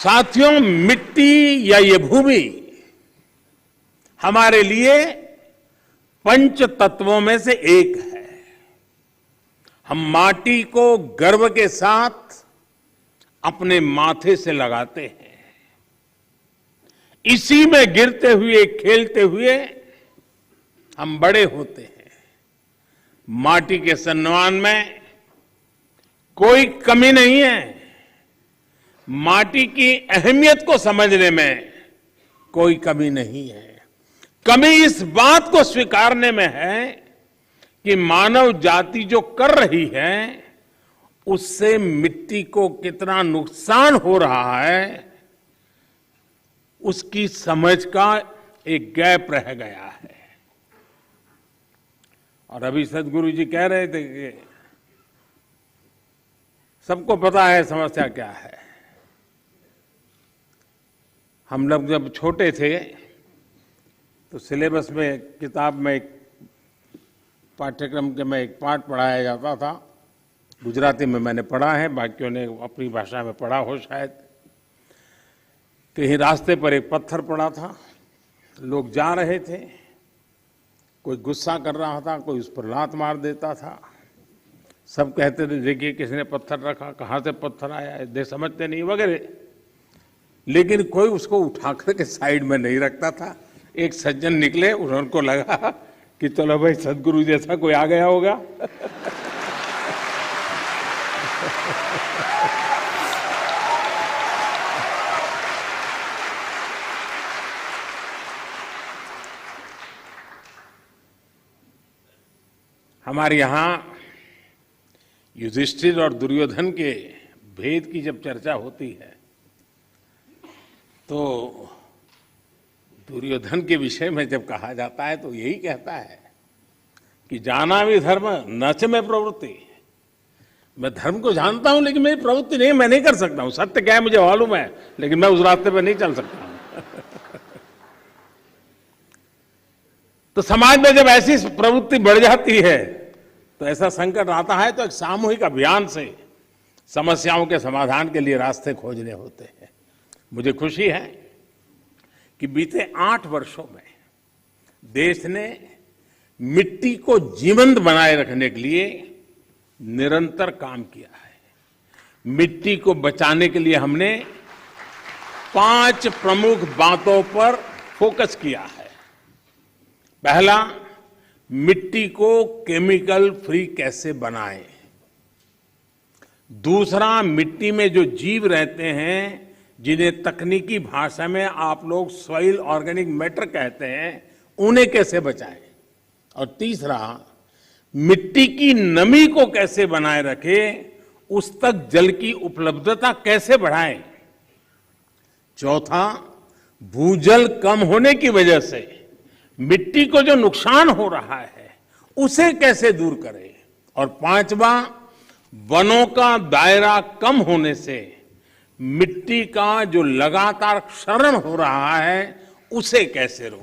साथियों, मिट्टी या ये भूमि हमारे लिए पंच तत्वों में से एक है। हम माटी को गर्व के साथ अपने माथे से लगाते हैं। इसी में गिरते हुए, खेलते हुए हम बड़े होते हैं। माटी के सम्मान में कोई कमी नहीं है। माटी की अहमियत को समझने में कोई कमी नहीं है। कमी इस बात को स्वीकारने में है कि मानव जाति जो कर रही है उससे मिट्टी को कितना नुकसान हो रहा है, उसकी समझ का एक गैप रह गया है। और अभी सदगुरु जी कह रहे थे कि सबको पता है समस्या क्या है। हम लोग जब छोटे थे तो सिलेबस में, किताब में, एक पाठ्यक्रम के में एक पाठ पढ़ाया जाता था। गुजराती में मैंने पढ़ा है, बाकियों ने अपनी भाषा में पढ़ा हो शायद। कहीं रास्ते पर एक पत्थर पड़ा था, लोग जा रहे थे, कोई गुस्सा कर रहा था, कोई उस पर लात मार देता था। सब कहते थे देखिए किसने पत्थर रखा, कहाँ से पत्थर आया है, दे समझते नहीं वगैरह। लेकिन कोई उसको उठा करके साइड में नहीं रखता था। एक सज्जन निकले, उनको लगा कि चलो भाई सदगुरु जैसा कोई आ गया होगा। हमारे यहां युधिष्ठिर और दुर्योधन के भेद की जब चर्चा होती है तो दुर्योधन के विषय में जब कहा जाता है तो यही कहता है कि जाना भी धर्म न च में प्रवृत्ति। मैं धर्म को जानता हूं लेकिन मेरी प्रवृत्ति नहीं, मैं नहीं कर सकता हूं। सत्य क्या है मुझे मालूम है, लेकिन मैं उस रास्ते पर नहीं चल सकता हूं। तो समाज में जब ऐसी प्रवृत्ति बढ़ जाती है तो ऐसा संकट आता है तो एक सामूहिक अभियान से समस्याओं के समाधान के लिए रास्ते खोजने होते हैं। मुझे खुशी है कि बीते 8 वर्षों में देश ने मिट्टी को जीवंत बनाए रखने के लिए निरंतर काम किया है। मिट्टी को बचाने के लिए हमने 5 प्रमुख बातों पर फोकस किया है। पहला, मिट्टी को केमिकल फ्री कैसे बनाएं। दूसरा, मिट्टी में जो जीव रहते हैं जिन्हें तकनीकी भाषा में आप लोग सॉइल ऑर्गेनिक मैटर कहते हैं, उन्हें कैसे बचाएं। और तीसरा, मिट्टी की नमी को कैसे बनाए रखें, उस तक जल की उपलब्धता कैसे बढ़ाएं। चौथा, भूजल कम होने की वजह से मिट्टी को जो नुकसान हो रहा है उसे कैसे दूर करें। और पांचवा, वनों का दायरा कम होने से मिट्टी का जो लगातार क्षरण हो रहा है उसे कैसे रोकें।